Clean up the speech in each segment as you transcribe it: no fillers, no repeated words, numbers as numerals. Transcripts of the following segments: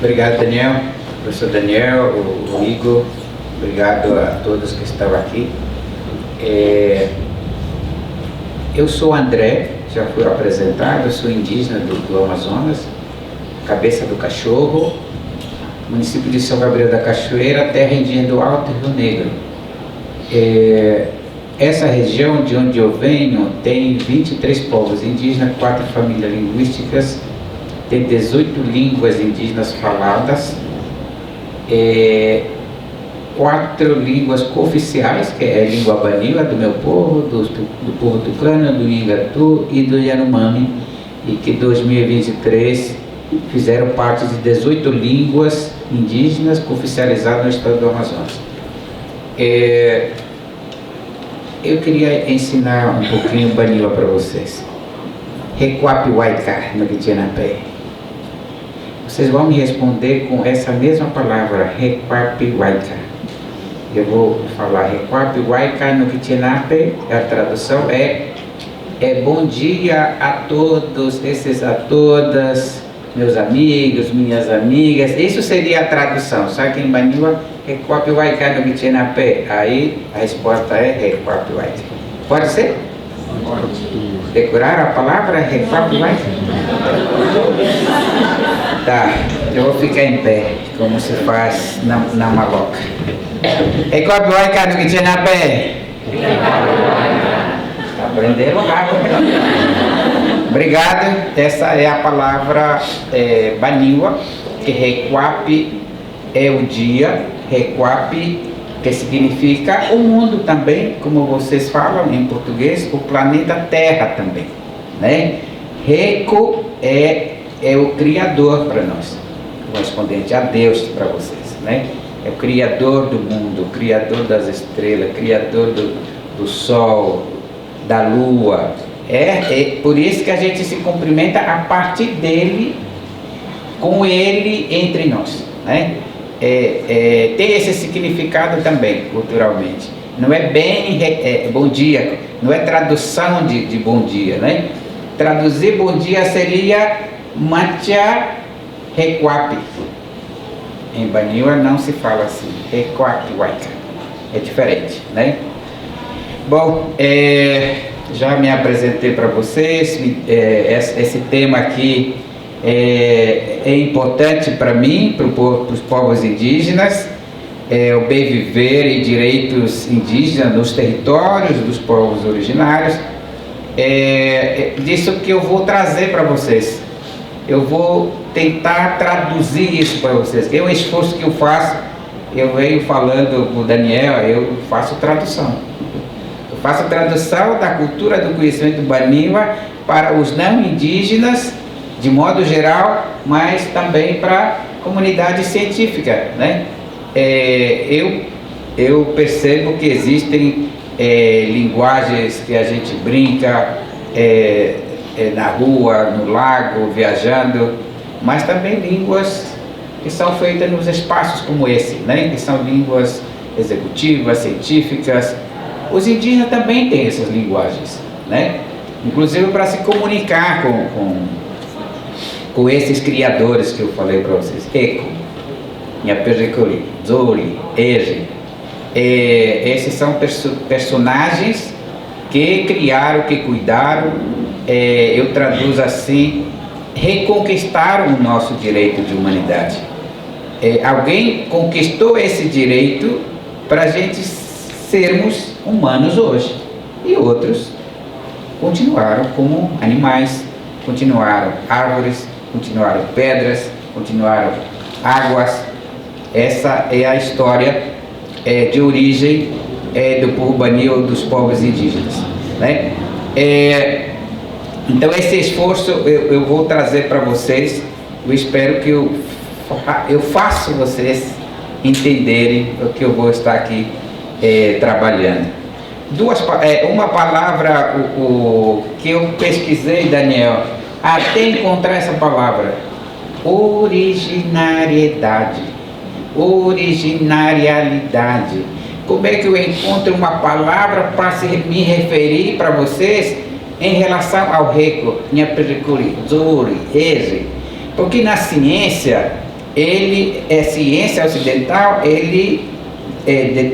Obrigado, Daniel, professor Daniel, o Igor, obrigado a todos que estão aqui. Eu sou André, já fui apresentado, eu sou indígena do Amazonas, Cabeça do Cachorro, município de São Gabriel da Cachoeira, terra indígena do Alto Rio Negro. Essa região de onde eu venho tem 23 povos indígenas, 4 famílias linguísticas, tem 18 línguas indígenas faladas, 4 línguas cooficiais, que é a língua baniwa do meu povo, do povo tucano, do Ingatu e do Yanomami, e que em 2023 fizeram parte de 18 línguas indígenas cooficializadas no estado do Amazonas. Eu queria ensinar um pouquinho baniwa para vocês. Requapiwaika no Kitinapé. Vocês vão me responder com essa mesma palavra, Requapiwaika. Eu vou falar Requapiwaika no Kitinapé, a tradução é bom dia a todos, a todas, meus amigos, minhas amigas. Isso seria a tradução, só que em baniwa, Requapiwaika no Kitinapé. Aí a resposta é Requapiwaika. Pode ser? Decorar a palavra Requapiwaika? Tá, eu vou ficar em pé, como se faz na maloca. Requapiwaika no Kitinapé. Aprenderam rápido. Obrigado. Essa é a palavra baniwa, que Requapi é o dia, Requapi, que significa o mundo também, como vocês falam em português, o planeta Terra também, né? Reco é o Criador para nós, correspondente a Deus para vocês, né? É o Criador do mundo, o Criador das estrelas, Criador do Sol, da Lua. É por isso que a gente se cumprimenta a partir dele, com ele entre nós, né? Tem esse significado também, culturalmente. Não é bem bom dia, não é tradução de bom dia, né? Traduzir bom dia seria Matcha Requapi. Em baniwa não se fala assim, Requapiwaika. É diferente, né? Bom, já me apresentei para vocês, esse tema aqui é importante para mim, para os povos indígenas, o bem viver e direitos indígenas nos territórios dos povos originários. Disso que eu vou trazer para vocês. Eu vou tentar traduzir isso para vocês. É um esforço que eu faço. Eu venho falando com o Daniel, eu faço tradução. Eu faço tradução da cultura do conhecimento baniwa para os não indígenas, de modo geral, mas também para a comunidade científica, né? Eu percebo que existem linguagens que a gente brinca na rua, no lago, viajando, mas também línguas que são feitas nos espaços como esse, né? Que são línguas executivas, científicas. Os indígenas também têm essas linguagens, né? Inclusive para se comunicar com esses criadores que eu falei para vocês. Eco, Nhapiricuri, Zori, Ege. Esses são personagens que criaram, que cuidaram, eu traduzo assim, reconquistaram o nosso direito de humanidade. Alguém conquistou esse direito para a gente sermos humanos hoje. E outros continuaram como animais, continuaram árvores, continuaram pedras, continuaram águas. Essa é a história de origem do povo baniwa, dos povos indígenas, né? Então esse esforço eu vou trazer para vocês. Eu espero que eu faça vocês entenderem o que eu vou estar aqui trabalhando. Uma palavra que eu pesquisei, Daniel, até encontrar essa palavra: originariedade, originarialidade. Como é que eu encontro uma palavra para me referir para vocês em relação ao Reco, Nhapiricuri, Zori, Eze? Porque na ciência ele é ciência ocidental, ele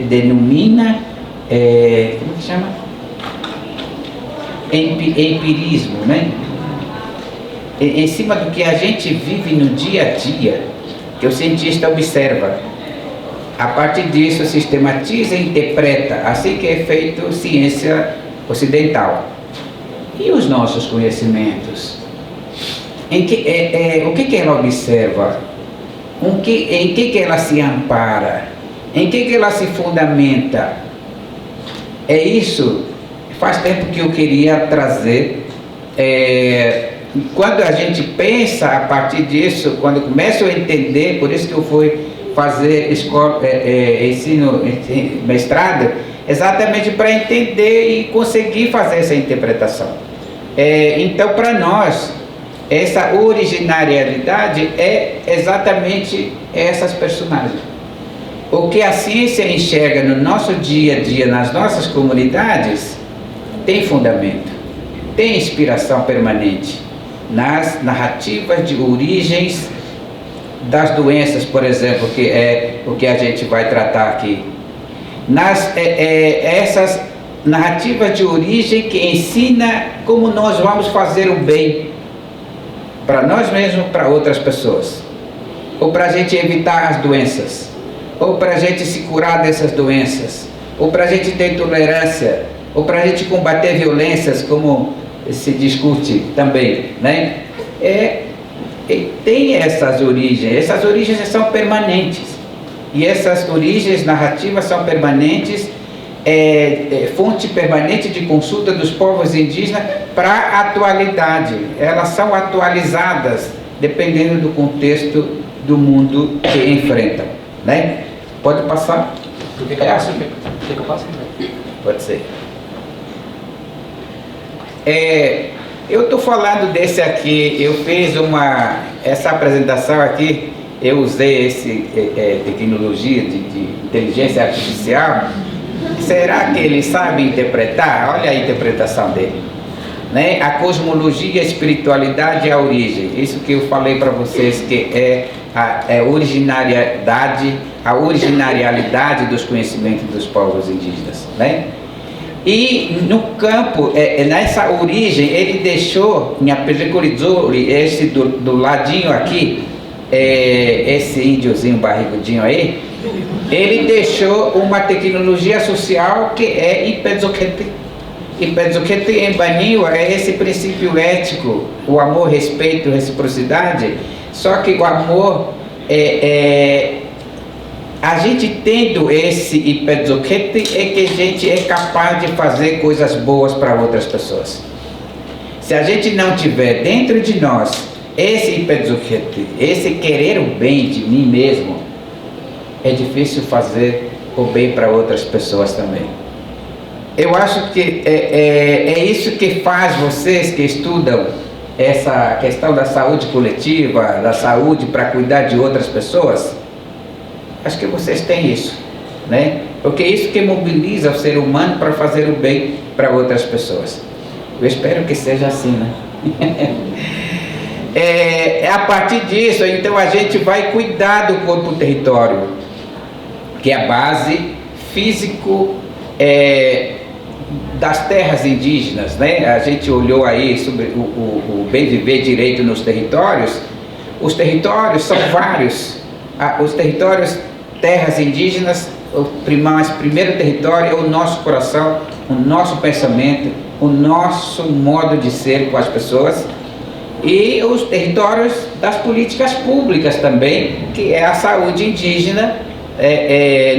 denomina, como que chama? Empirismo, né? Em cima do que a gente vive no dia a dia, que o cientista observa. A partir disso, sistematiza e interpreta, assim que é feito ciência ocidental. E os nossos conhecimentos? O que ela observa? Em que ela se ampara? Em que ela se fundamenta? É isso. Faz tempo que eu queria trazer. Quando a gente pensa a partir disso, quando eu começo a entender, por isso que eu fui fazer ensino, mestrado, exatamente para entender e conseguir fazer essa interpretação. Então, para nós, essa originalidade é exatamente essas personagens. O que a ciência enxerga no nosso dia a dia, nas nossas comunidades, tem fundamento, tem inspiração permanente nas narrativas de origens das doenças, por exemplo, que é o que a gente vai tratar aqui. Essas narrativas de origem que ensina como nós vamos fazer o bem para nós mesmos, para outras pessoas, ou para a gente evitar as doenças, ou para a gente se curar dessas doenças, ou para a gente ter tolerância, ou para a gente combater violências, como se discute também, né? Tem essas origens são permanentes, e essas origens narrativas são permanentes, fonte permanente de consulta dos povos indígenas para a atualidade. Elas são atualizadas dependendo do contexto do mundo que enfrentam, né? Pode passar? Quer que eu passe? Pode ser. Eu estou falando desse aqui, eu fiz essa apresentação aqui, eu usei tecnologia de inteligência artificial. Será que ele sabe interpretar? Olha a interpretação dele, né? A cosmologia, a espiritualidade e a origem. Isso que eu falei para vocês, que é a originalidade dos conhecimentos dos povos indígenas, né? E no campo, nessa origem, ele deixou, em Apelicurizori, esse do ladinho aqui, esse índiozinho barrigudinho aí, ele deixou uma tecnologia social que é Ipedzoquete. Ipedzoquete em Baniwa é esse princípio ético, o amor, respeito, reciprocidade, só que o amor a gente tendo esse Ipedzoquete é que a gente é capaz de fazer coisas boas para outras pessoas. Se a gente não tiver dentro de nós esse Ipedzoquete, esse querer o bem de mim mesmo, é difícil fazer o bem para outras pessoas também. Eu acho que é isso que faz vocês que estudam essa questão da saúde coletiva, da saúde para cuidar de outras pessoas. Acho que vocês têm isso, né? Porque é isso que mobiliza o ser humano para fazer o bem para outras pessoas. Eu espero que seja assim, né? A partir disso, então, a gente vai cuidar do corpo-território, que é a base físico das terras indígenas, né? A gente olhou aí sobre o bem viver direito nos territórios. Os territórios são vários. Os territórios, terras indígenas, o primeiro território é o nosso coração, o nosso pensamento, o nosso modo de ser com as pessoas, e os territórios das políticas públicas também, que é a saúde indígena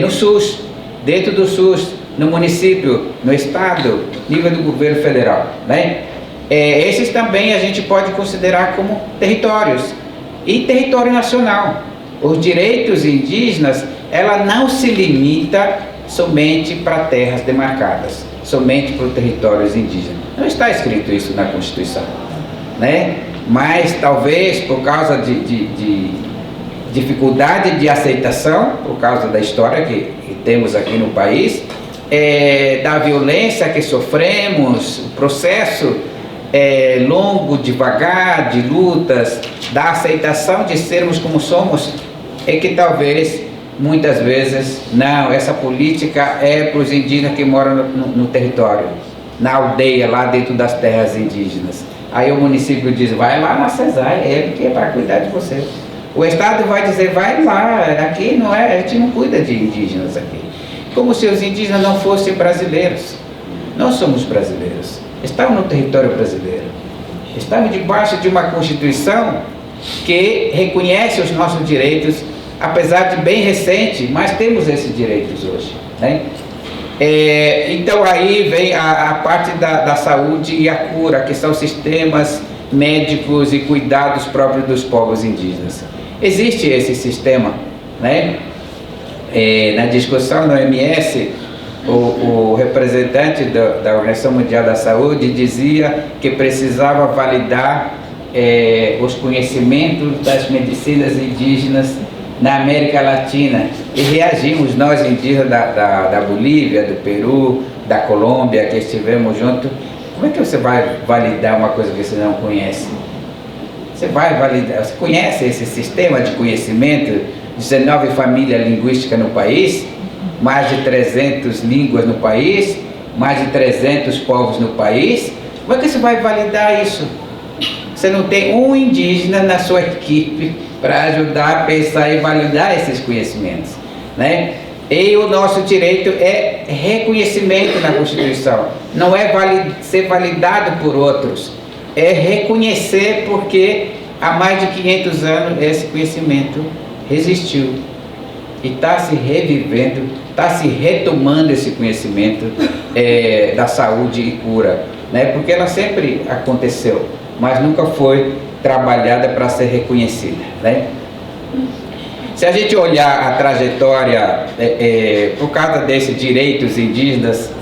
no SUS, dentro do SUS, no município, no estado, nível do governo federal, né? Esses também a gente pode considerar como territórios, e território nacional. Os direitos indígenas, ela não se limita somente para terras demarcadas, somente para os territórios indígenas. Não está escrito isso na Constituição, né? Mas talvez por causa de dificuldade de aceitação, por causa da história que temos aqui no país, da violência que sofremos, o processo longo, devagar, de lutas, da aceitação de sermos como somos, é que talvez, muitas vezes, não, essa política é para os indígenas que moram no território, na aldeia, lá dentro das terras indígenas. Aí o município diz, vai lá na CESAI, é ele que é para cuidar de você. O Estado vai dizer, vai lá, aqui não é, a gente não cuida de indígenas aqui. Como se os indígenas não fossem brasileiros. Nós somos brasileiros, estamos no território brasileiro. Estamos debaixo de uma Constituição que reconhece os nossos direitos, apesar de bem recente, mas temos esses direitos hoje, né? Então aí vem a parte da saúde e a cura, que são sistemas médicos e cuidados próprios dos povos indígenas. Existe esse sistema, né? Na discussão no OMS, o representante da Organização Mundial da Saúde dizia que precisava validar os conhecimentos das medicinas indígenas na América Latina, e reagimos nós indígenas da Bolívia, do Peru, da Colômbia, que estivemos juntos. Como é que você vai validar uma coisa que você não conhece? Você vai validar, você conhece esse sistema de conhecimento, 19 famílias linguísticas no país, mais de 300 línguas no país, mais de 300 povos no país? Como é que você vai validar isso? Você não tem um indígena na sua equipe para ajudar a pensar e validar esses conhecimentos, né? E o nosso direito é reconhecimento na Constituição, não é ser validado por outros, é reconhecer, porque há mais de 500 anos esse conhecimento resistiu e está se revivendo, está se retomando esse conhecimento da saúde e cura, né? Porque ela sempre aconteceu, mas nunca foi trabalhada para ser reconhecida, né? Se a gente olhar a trajetória, por causa desses direitos indígenas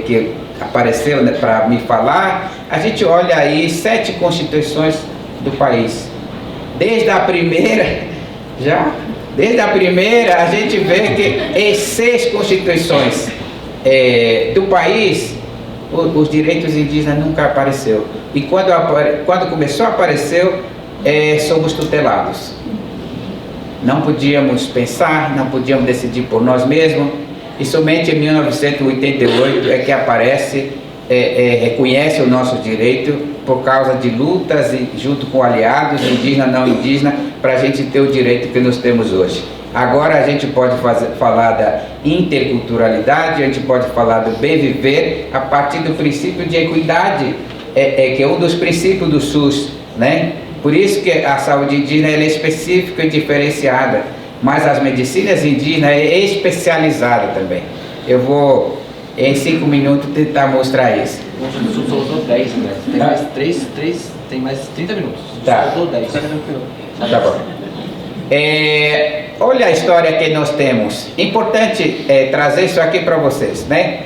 que apareceram, né, para me falar, a gente olha aí 7 constituições do país. Desde a primeira, a gente vê que em 6 constituições do país, os direitos indígenas nunca apareceu. E quando começou a aparecer, somos tutelados. Não podíamos pensar, não podíamos decidir por nós mesmos, e somente em 1988 é que aparece, reconhece o nosso direito por causa de lutas e junto com aliados, indígenas, não indígenas, para a gente ter o direito que nós temos hoje. Agora a gente pode falar da interculturalidade, a gente pode falar do bem viver a partir do princípio de equidade, que é um dos princípios do SUS, né? Por isso que a saúde indígena ela é específica e diferenciada, mas as medicinas indígenas é especializada também. Eu vou, em 5 minutos, tentar mostrar isso. Faltou 10, né? Tem mais 3, tem mais 30 minutos. Tá. Faltou 10. Tá bom. Olha a história que nós temos. Importante trazer isso aqui para vocês, né?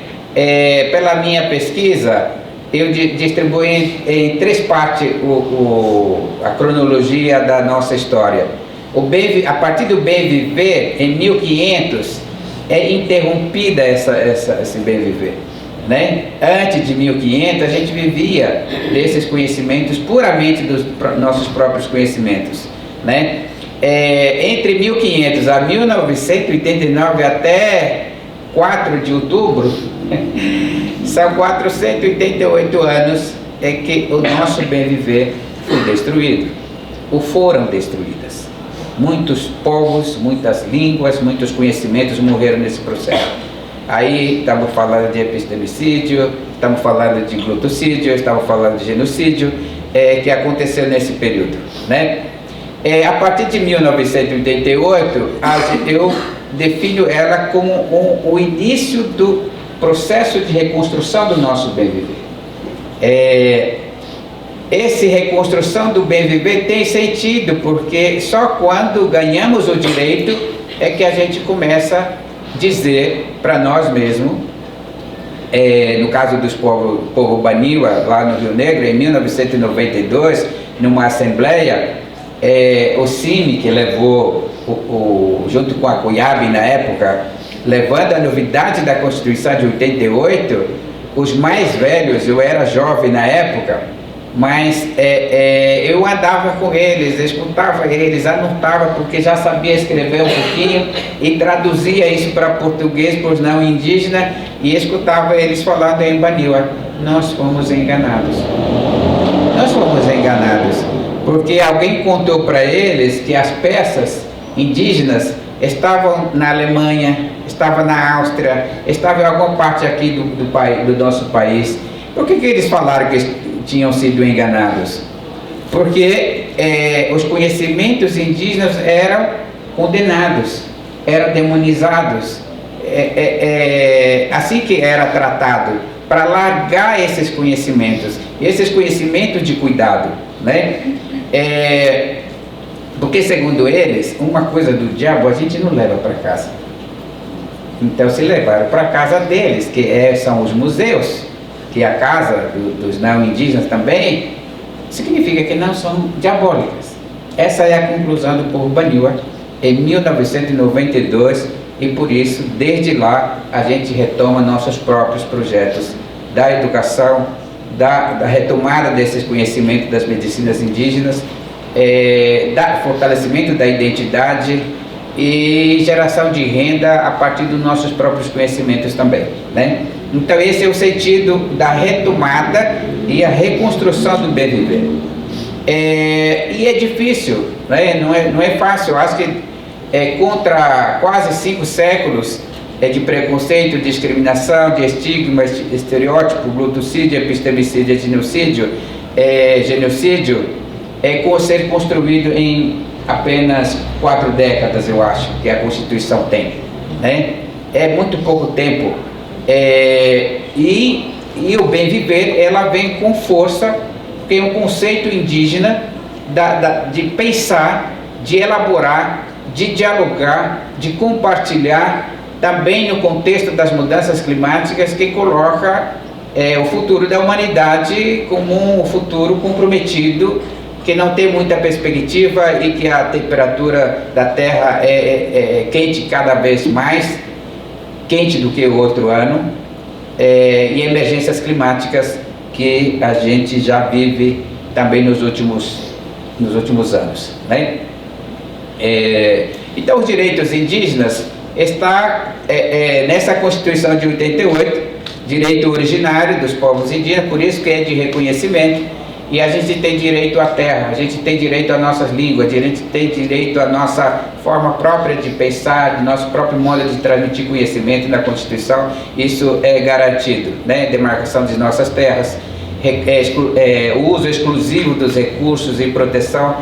Pela minha pesquisa, eu distribuí em 3 partes a cronologia da nossa história. A partir do bem viver, em 1500, é interrompida esse bem viver, né? Antes de 1500, a gente vivia desses conhecimentos puramente dos nossos próprios conhecimentos, né? Entre 1500 a 1989, até 4 de outubro, são 488 anos que o nosso bem viver foi destruído, ou foram destruídas. Muitos povos, muitas línguas, muitos conhecimentos morreram nesse processo. Aí estamos falando de epistemicídio, estamos falando de glutocídio, estamos falando de genocídio, que aconteceu nesse período, né? A partir de 1988, eu defino ela como o início do processo de reconstrução do nosso bem viver. Essa reconstrução do bem viver tem sentido, porque só quando ganhamos o direito é que a gente começa a dizer para nós mesmos, no caso dos povo Baniwa, lá no Rio Negro, em 1992, numa assembleia, o CIMI, que levou, junto com a CUIAB na época, levando a novidade da Constituição de 88, os mais velhos, eu era jovem na época, mas eu andava com eles, escutava eles, anotava, porque já sabia escrever um pouquinho e traduzia isso para português para os não indígenas e escutava eles falando em Baniwa. Nós fomos enganados. Nós fomos enganados, porque alguém contou para eles que as peças indígenas estavam na Alemanha, estavam na Áustria, estavam em alguma parte aqui do nosso país. Por que eles falaram que tinham sido enganados? Porque os conhecimentos indígenas eram condenados, eram demonizados, assim que era tratado, para largar esses conhecimentos de cuidado, né? Porque segundo eles, uma coisa do diabo a gente não leva para casa. Então se levaram para a casa deles, que são os museus, que a casa dos não indígenas também, significa que não são diabólicas. Essa é a conclusão do povo Baniwa em 1992 e por isso, desde lá, a gente retoma nossos próprios projetos da educação, da retomada desses conhecimentos das medicinas indígenas, fortalecimento da identidade e geração de renda a partir dos nossos próprios conhecimentos também, né? Então esse é o sentido da retomada e a reconstrução do bem viver. E é difícil, né? Não é fácil. Eu acho que contra quase 5 séculos de preconceito, discriminação, de estigma, estereótipo, glutucídio, epistemicídio, genocídio, ser construído em apenas 4 décadas, eu acho, que a Constituição tem, né? É muito pouco tempo. E o bem viver, ela vem com força, tem um conceito indígena de pensar, de elaborar, de dialogar, de compartilhar, também no contexto das mudanças climáticas, que coloca o futuro da humanidade como um futuro comprometido, que não tem muita perspectiva e que a temperatura da Terra é quente cada vez mais, quente do que o outro ano, e emergências climáticas que a gente já vive também nos últimos anos, né? Então os direitos indígenas está nessa Constituição de 88, direito originário dos povos indígenas, por isso que é de reconhecimento. E a gente tem direito à terra, a gente tem direito às nossas línguas, a gente tem direito à nossa forma própria de pensar, de nosso próprio modo de transmitir conhecimento na Constituição. Isso é garantido, né? Demarcação de nossas terras, o uso exclusivo dos recursos e proteção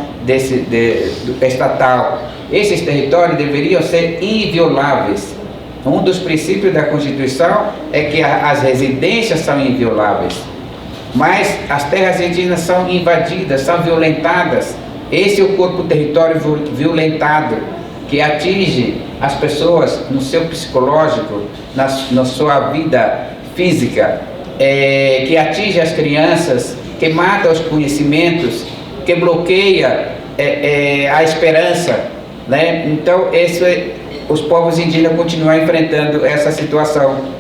estatal. Esses territórios deveriam ser invioláveis. Um dos princípios da Constituição é que as residências são invioláveis. Mas as terras indígenas são invadidas, são violentadas. Esse é o corpo território violentado, que atinge as pessoas no seu psicológico, na sua vida física, que atinge as crianças, que mata os conhecimentos, que bloqueia a esperança, né? Então os povos indígenas continuam enfrentando essa situação.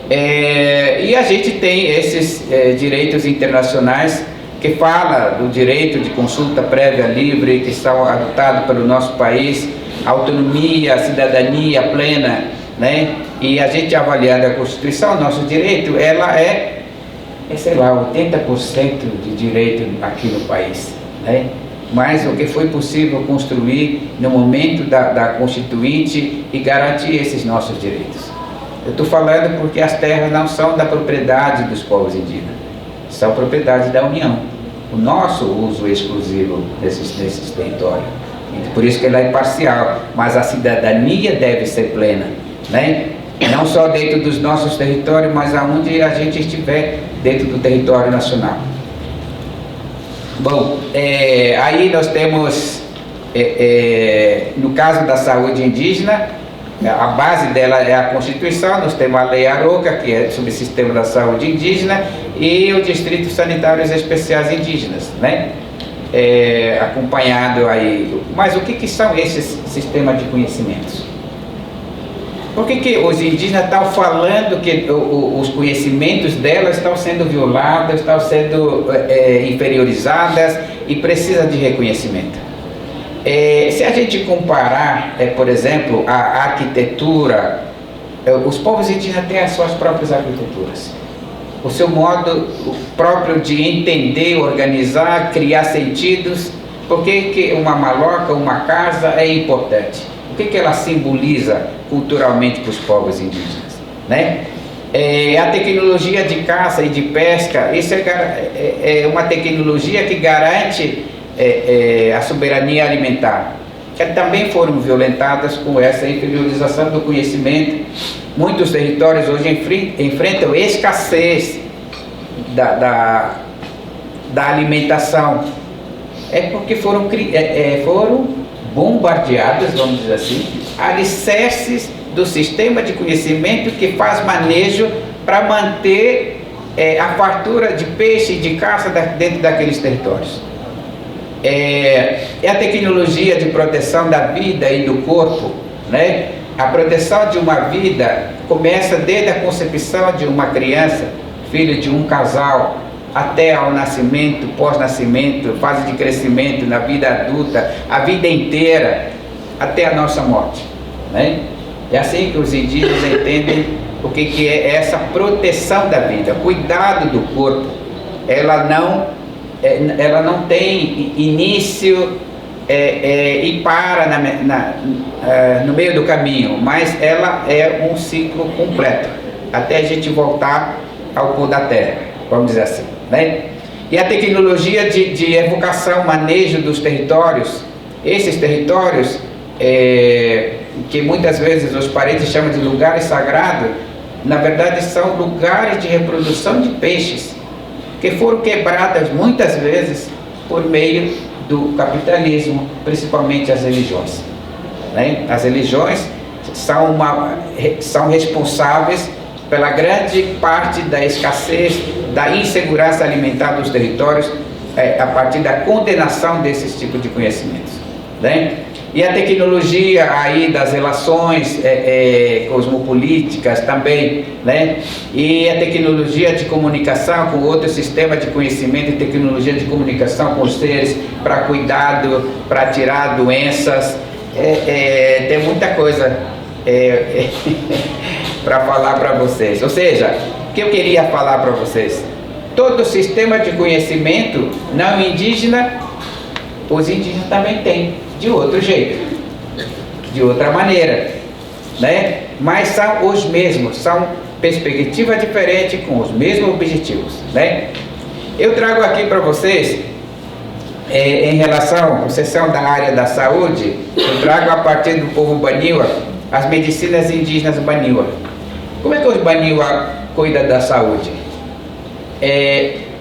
E a gente tem esses direitos internacionais que fala do direito de consulta prévia livre, que são adotados pelo nosso país, autonomia, cidadania plena, né? E a gente avaliando a Constituição, nosso direito, ela sei lá, 80% de direito aqui no país, né? Mas o que foi possível construir no momento da Constituinte e garantir esses nossos direitos. Eu estou falando porque as terras não são da propriedade dos povos indígenas, são propriedade da União. O nosso uso exclusivo desses territórios. Por isso que ela é parcial, mas a cidadania deve ser plena, né? Não só dentro dos nossos territórios, mas aonde a gente estiver dentro do território nacional. Bom, aí nós temos, no caso da saúde indígena, a base dela é a Constituição. Nós temos a Lei Aroca, que é sobre o sistema da saúde indígena, e os distritos sanitários especiais indígenas, né? Acompanhado aí. Mas o que são esses sistemas de conhecimentos? Por que os indígenas estão falando que os conhecimentos delas estão sendo violados, estão sendo inferiorizadas e precisam de reconhecimento? Se a gente comparar, por exemplo, a arquitetura, os povos indígenas têm as suas próprias arquiteturas, o seu modo próprio de entender, organizar, criar sentidos. Por que uma maloca, uma casa é importante? O que ela simboliza culturalmente para os povos indígenas, né? A tecnologia de caça e de pesca, isso é uma tecnologia que garante a soberania alimentar, que também foram violentadas com essa inferiorização do conhecimento. Muitos territórios hoje enfrentam escassez da alimentação. Porque foram bombardeados, vamos dizer assim, alicerces do sistema de conhecimento que faz manejo para manter a fartura de peixe e de caça dentro daqueles territórios. A tecnologia de proteção da vida e do corpo, né? A proteção de uma vida começa desde a concepção de uma criança, filho de um casal, até ao nascimento, pós-nascimento, fase de crescimento, na vida adulta, a vida inteira, até a nossa morte, né? É assim que os indígenas entendem o que é essa proteção da vida, cuidado do corpo. Ela não tem início e para no meio do caminho, mas ela é um ciclo completo, até a gente voltar ao pó da terra, vamos dizer assim, né? E a tecnologia de evocação, manejo dos territórios, esses territórios que muitas vezes os parentes chamam de lugares sagrados, na verdade são lugares de reprodução de peixes, que foram quebradas muitas vezes por meio do capitalismo, principalmente as religiões, né? As religiões são responsáveis pela grande parte da escassez, da insegurança alimentar dos territórios, a partir da condenação desses tipos de conhecimentos, né? E a tecnologia aí das relações cosmopolíticas também, né? E a tecnologia de comunicação com outro sistema de conhecimento e tecnologia de comunicação com os seres para cuidado, para tirar doenças, tem muita coisa para falar para vocês. Ou seja, o que eu queria falar para vocês? Todo sistema de conhecimento não indígena, os indígenas também têm, de outro jeito, de outra maneira, né? Mas são os mesmos, são perspectivas diferentes com os mesmos objetivos, né? Eu trago aqui para vocês, em relação à seção da área da saúde, eu trago a partir do povo Baniwa, as medicinas indígenas Baniwa. Como é que os Baniwa cuidam da saúde?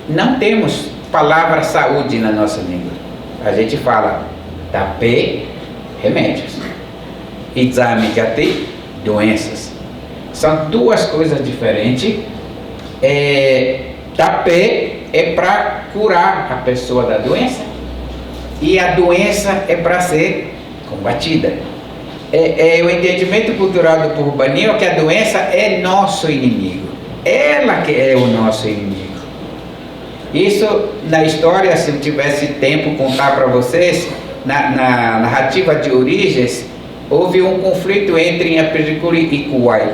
Não temos palavra saúde na nossa língua. A gente fala tapé, remédios, exame gate, doenças. São duas coisas diferentes. Tapé é para curar a pessoa da doença e a doença é para ser combatida. O entendimento cultural do povo Baniwa é que a doença é nosso inimigo, ela que é o nosso inimigo. Isso na história, se eu tivesse tempo contar para vocês, na narrativa de origens, houve um conflito entre Inhapiricuri e Kuai.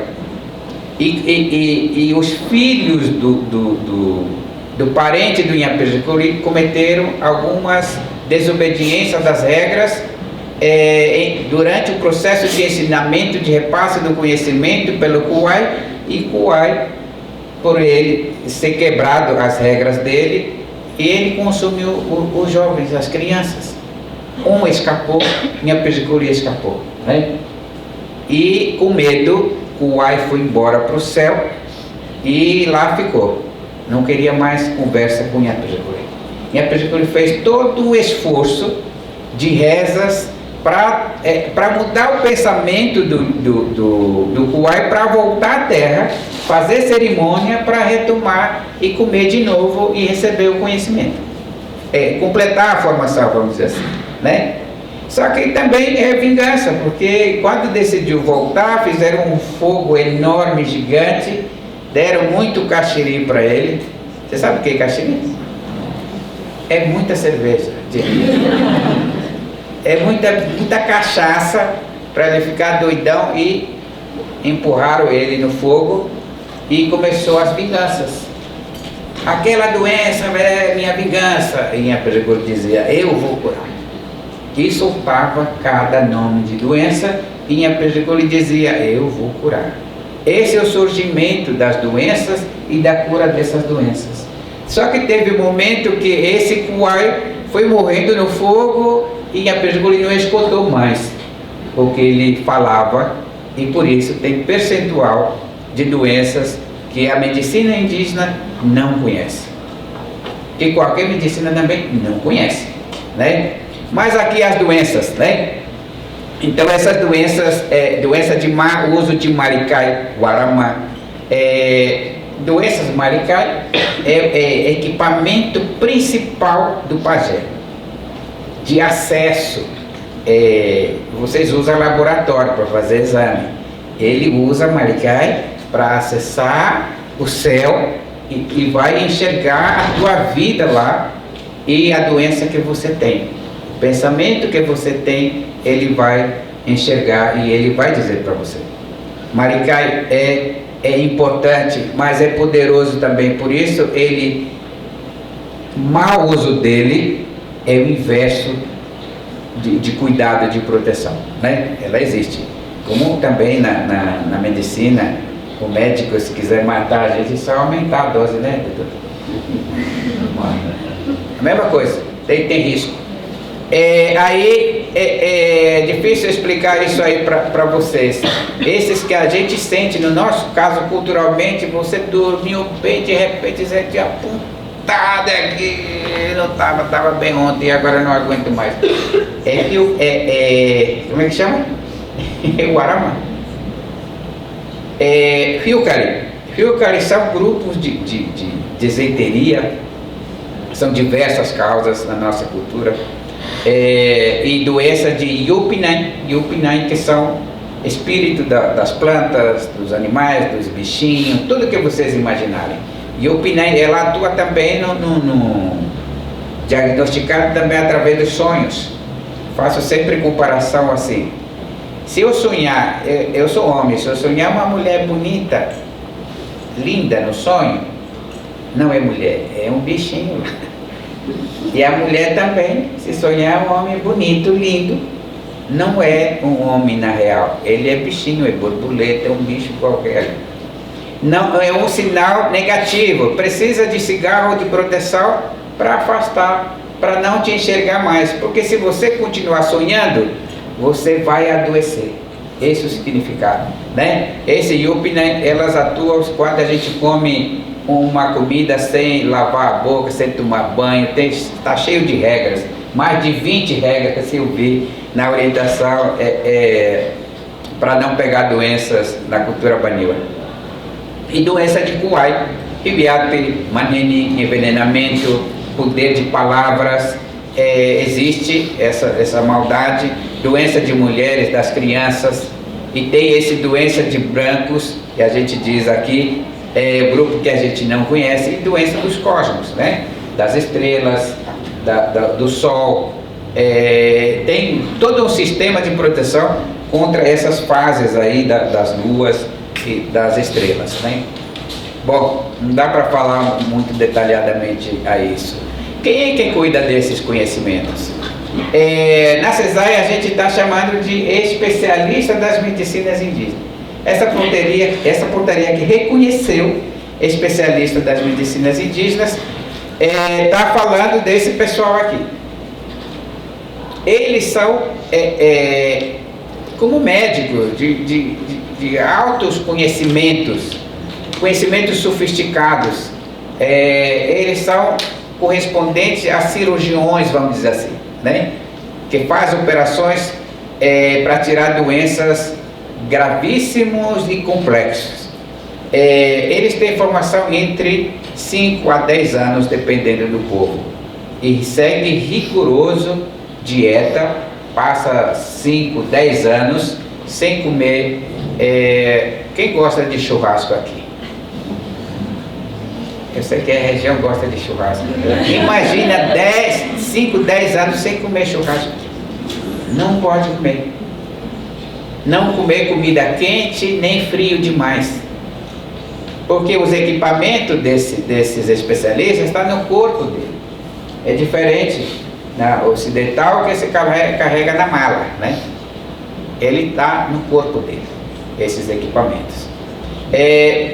E os filhos do parente do Inhapiricuri cometeram algumas desobediências das regras durante o processo de ensinamento, de repasse do conhecimento pelo Kuai, e Kuai, por ele ser quebrado as regras dele, ele consumiu os jovens, as crianças. Um escapou, Inhapiricuri escapou, né? E com medo, Kuai foi embora para o céu e lá ficou. Não queria mais conversa com Inhapiricuri. Inhapiricuri fez todo o esforço de rezas para mudar o pensamento do Kuai, para voltar à terra, fazer cerimônia para retomar e comer de novo e receber o conhecimento, completar a formação, vamos dizer assim, né? Só que também é vingança, porque quando decidiu voltar, fizeram um fogo enorme, gigante, deram muito caxiri para ele. Você sabe o que é caxiri? É muita cerveja, é muita cachaça para ele ficar doidão, e empurraram ele no fogo e começou as vinganças. Aquela doença é minha vingança. E a pessoa dizia, eu vou curar. E soltava cada nome de doença, e a pessoa lhe dizia, eu vou curar. Esse é o surgimento das doenças e da cura dessas doenças. Só que teve um momento que esse Kuai foi morrendo no fogo, e a pessoa não escutou mais o que ele falava, e por isso tem percentual de doenças que a medicina indígena não conhece, que qualquer medicina também não conhece, né? Mas aqui as doenças, né? Então essas doenças, doença de má uso de maricai, guaramá, doenças maricai é equipamento principal do pajé, de acesso. Vocês usam laboratório para fazer exame, ele usa maricai para acessar o céu e vai enxergar a tua vida lá e a doença que você tem, o pensamento que você tem, ele vai enxergar e ele vai dizer para você. Maricai é importante, mas é poderoso também, por isso ele, mau uso dele é o inverso de cuidado, de proteção, né? Ela existe, como também na medicina, o médico, se quiser matar a gente, só aumentar a dose, né, doutor? A mesma coisa, tem risco. Aí é difícil explicar isso aí para vocês. Esses que a gente sente, no nosso caso, culturalmente, você dormiu bem, de repente você tinha apontado aqui, não estava bem ontem e agora não aguento mais. Como é que chama? Guaramá. Fiucari são grupos de desenteria, são diversas causas na nossa cultura, e doença de Yupinai, que são espírito das plantas, dos animais, dos bichinhos, tudo que vocês imaginarem. Yupinai, ela atua também diagnosticado também através dos sonhos. Faço sempre comparação assim. Se eu sonhar, eu sou homem, se eu sonhar uma mulher bonita, linda no sonho, não é mulher, é um bichinho. E a mulher também, se sonhar um homem bonito, lindo, não é um homem na real, ele é bichinho, é borboleta, é um bicho qualquer. Não, é um sinal negativo, precisa de cigarro de proteção para afastar, para não te enxergar mais, porque se você continuar sonhando, você vai adoecer. Esse é o significado, né? Esse Yupina, elas atuam quando a gente come uma comida sem lavar a boca, sem tomar banho, está cheio de regras, mais de 20 regras que eu vi na orientação para não pegar doenças na cultura baniwa. E doença de Kuai, Hibiapi, manene, envenenamento, poder de palavras, existe essa maldade, doença de mulheres, das crianças, e tem esse doença de brancos, que a gente diz aqui, grupo que a gente não conhece, e doença dos cosmos, né? Das estrelas, do sol, tem todo um sistema de proteção contra essas fases aí das luas e das estrelas, né? Bom, não dá para falar muito detalhadamente a isso. Quem é que cuida desses conhecimentos? Na CESAI a gente está chamando de especialista das medicinas indígenas. Essa portaria que reconheceu especialista das medicinas indígenas está falando desse pessoal aqui. Eles são como médicos de altos conhecimentos sofisticados. Eles são correspondentes a cirurgiões, vamos dizer assim, né? Que faz operações para tirar doenças gravíssimos e complexos. Eles têm formação entre 5 a 10 anos, dependendo do povo, e segue rigoroso dieta passa 5, 10 anos sem comer. Quem gosta de churrasco aqui? Eu sei que a região gosta de churrasco. Imagina 5, 10 anos sem comer churrasco. Não pode comer. Não comer comida quente nem frio demais. Porque os equipamentos desses especialistas estão no corpo dele. É diferente na ocidental que se carrega na mala, né? Ele está no corpo dele, esses equipamentos.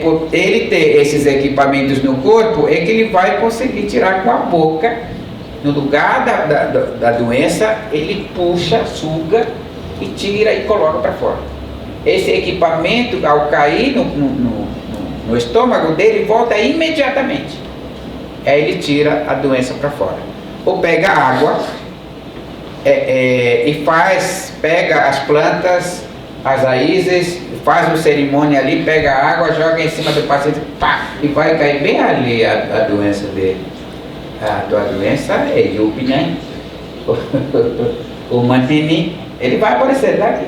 Por ele ter esses equipamentos no corpo, é que ele vai conseguir tirar com a boca, no lugar da doença, ele puxa, suga e tira e coloca para fora. Esse equipamento, ao cair no estômago dele, volta imediatamente. Aí ele tira a doença para fora. Ou pega água e pega as plantas, as raízes, faz uma cerimônia ali, pega a água, joga em cima do paciente, pá, e vai cair bem ali a doença dele. A tua doença é Yupinhan, o Mantini, ele vai aparecer daqui.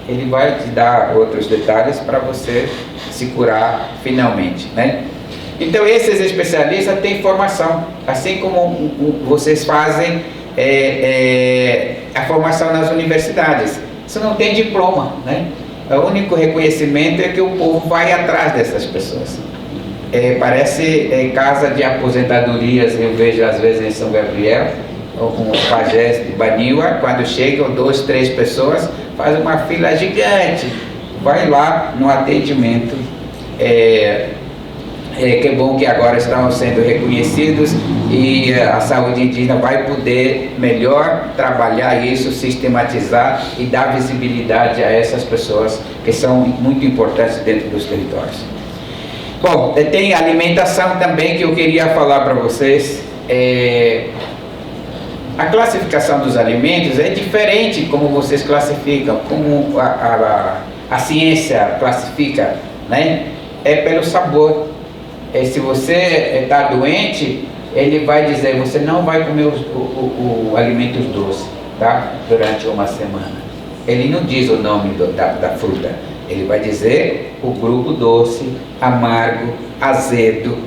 Ele vai te dar outros detalhes para você se curar finalmente, né? Então esses especialistas têm formação, assim como vocês fazem a formação nas universidades. Isso não tem diploma, né? O único reconhecimento é que o povo vai atrás dessas pessoas. Parece casa de aposentadorias, eu vejo às vezes em São Gabriel, com os pajés de Baniwa, quando chegam 2, 3 pessoas, faz uma fila gigante, vai lá no atendimento. Que bom que agora estão sendo reconhecidos e a saúde indígena vai poder melhor trabalhar isso, sistematizar e dar visibilidade a essas pessoas que são muito importantes dentro dos territórios. Bom, tem alimentação também que eu queria falar para vocês. A classificação dos alimentos é diferente como vocês classificam, como a ciência classifica, né? É pelo sabor. Se você está doente, ele vai dizer, você não vai comer o alimentos doces, tá? Durante uma semana. Ele não diz o nome da fruta, ele vai dizer o grupo doce, amargo, azedo.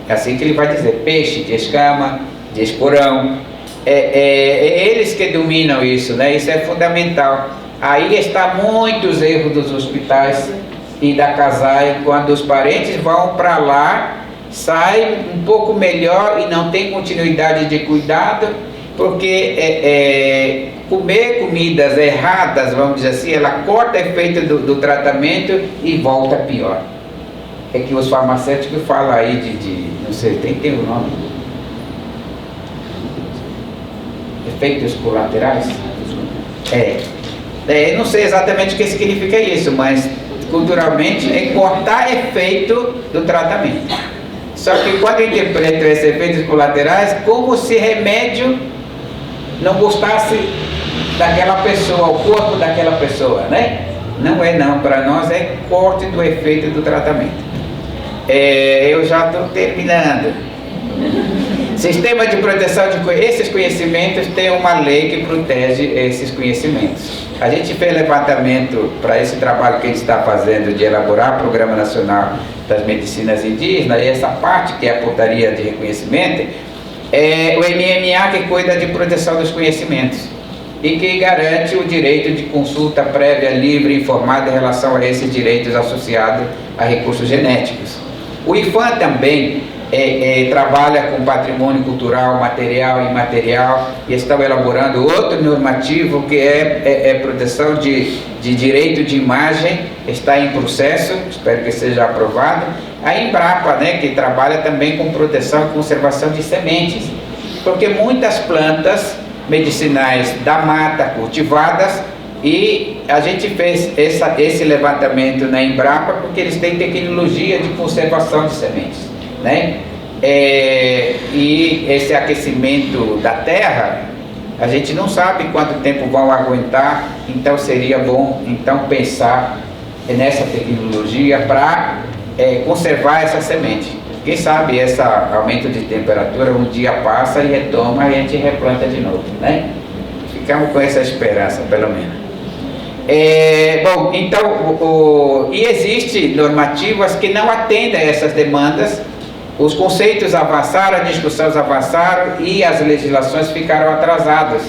É assim que ele vai dizer, peixe de escama, de esporão. Eles que dominam isso, né? Isso é fundamental. Aí está muitos erros dos hospitais e da CASAI, quando os parentes vão para lá, saem um pouco melhor e não tem continuidade de cuidado, porque comer comidas erradas, vamos dizer assim, ela corta o efeito do tratamento e volta pior. É que os farmacêuticos falam aí não sei, tem o nome? Efeitos colaterais? Eu não sei exatamente o que significa isso, mas culturalmente é cortar efeito do tratamento. Só que quando interpretam esses efeitos colaterais, como se remédio não gostasse daquela pessoa, o corpo daquela pessoa, né? Não é não, para nós é corte do efeito do tratamento. Eu já estou terminando. Sistema de proteção esses conhecimentos, tem uma lei que protege esses conhecimentos. A gente fez levantamento para esse trabalho que a gente está fazendo de elaborar o Programa Nacional das Medicinas Indígenas, e essa parte que é a portaria de reconhecimento, é o MMA que cuida de proteção dos conhecimentos e que garante o direito de consulta prévia, livre e informada em relação a esses direitos associados a recursos genéticos. O IFAM também trabalha com patrimônio cultural, material e imaterial, e estão elaborando outro normativo que é proteção de direito de imagem, está em processo, espero que seja aprovado. A Embrapa, né, que trabalha também com proteção e conservação de sementes, porque muitas plantas medicinais da mata cultivadas, e a gente fez esse levantamento na Embrapa porque eles têm tecnologia de conservação de sementes, né? E esse aquecimento da terra, a gente não sabe quanto tempo vão aguentar, então seria bom pensar nessa tecnologia para conservar essa semente. Quem sabe esse aumento de temperatura um dia passa e retoma e a gente replanta de novo, né? ficamos com essa esperança, pelo menos. Bom, então, e existem normativas que não atendem a essas demandas. Os conceitos avançaram, as discussões avançaram e as legislações ficaram atrasadas.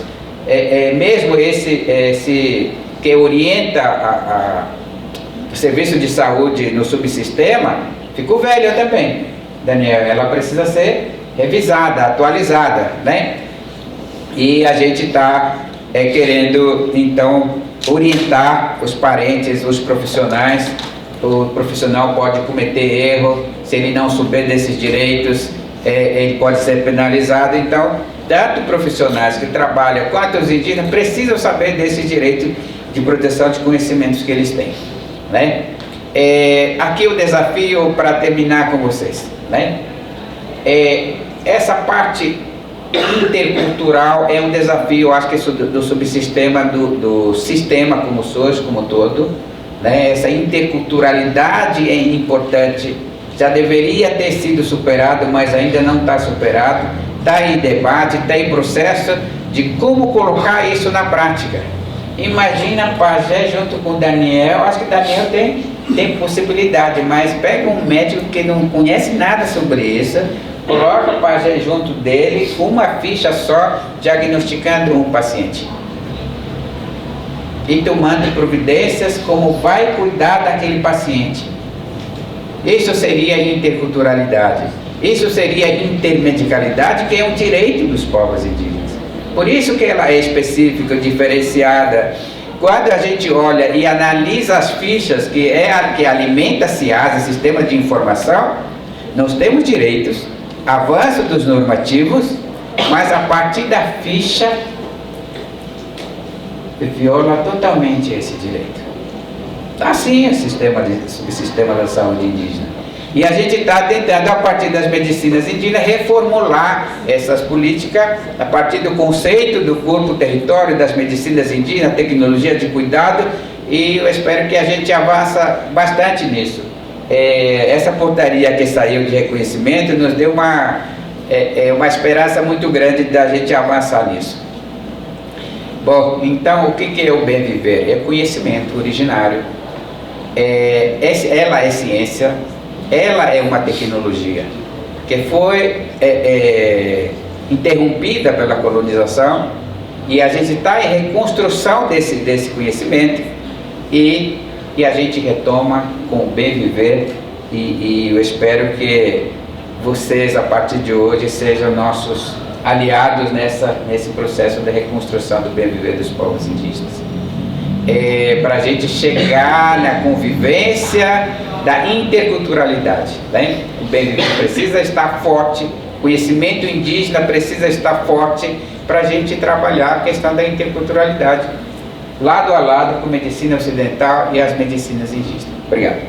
Mesmo esse que orienta o serviço de saúde no subsistema, ficou velho também, Daniel. Ela precisa ser revisada, atualizada, né? E a gente está querendo, então, orientar os parentes, os profissionais. O profissional pode cometer erro, se ele não souber desses direitos, ele pode ser penalizado. Então, tanto profissionais que trabalham quanto os indígenas precisam saber desses direitos de proteção de conhecimentos que eles têm, né? Aqui o desafio para terminar com vocês, né? Essa parte intercultural é um desafio, acho que do subsistema, do sistema como SUS, como todo, né? Essa interculturalidade é importante, já deveria ter sido superado, mas ainda não está superado. Está em debate, está em processo de como colocar isso na prática. Imagina Pajé junto com Daniel, acho que Daniel tem possibilidade, mas pega um médico que não conhece nada sobre isso, coloca Pajé junto dele, uma ficha só, diagnosticando um paciente. E tomando providências como vai cuidar daquele paciente. Isso seria interculturalidade. Isso seria intermedicalidade, que é um direito dos povos indígenas. Por isso que ela é específica, diferenciada. Quando a gente olha e analisa as fichas, que é a que alimenta a CIASA, Sistema de Informação, nós temos direitos, avanço dos normativos, mas a partir da ficha viola totalmente esse direito. Assim é o subsistema da saúde indígena. E a gente está tentando, a partir das medicinas indígenas, reformular essas políticas, a partir do conceito do corpo território, das medicinas indígenas, tecnologia de cuidado, e eu espero que a gente avance bastante nisso. Essa portaria que saiu de reconhecimento nos deu uma esperança muito grande da gente avançar nisso. Bom, então o que é o bem viver? É conhecimento originário. Ela é ciência. Ela é uma tecnologia que foi interrompida pela colonização, e a gente está em reconstrução desse conhecimento, e a gente retoma com o bem viver, e eu espero que vocês, a partir de hoje, sejam nossos aliados nesse processo de reconstrução do bem viver dos povos indígenas. Para a gente chegar na convivência da interculturalidade, né? O bem viver precisa estar forte, o conhecimento indígena precisa estar forte para a gente trabalhar a questão da interculturalidade, lado a lado com a medicina ocidental e as medicinas indígenas. Obrigado.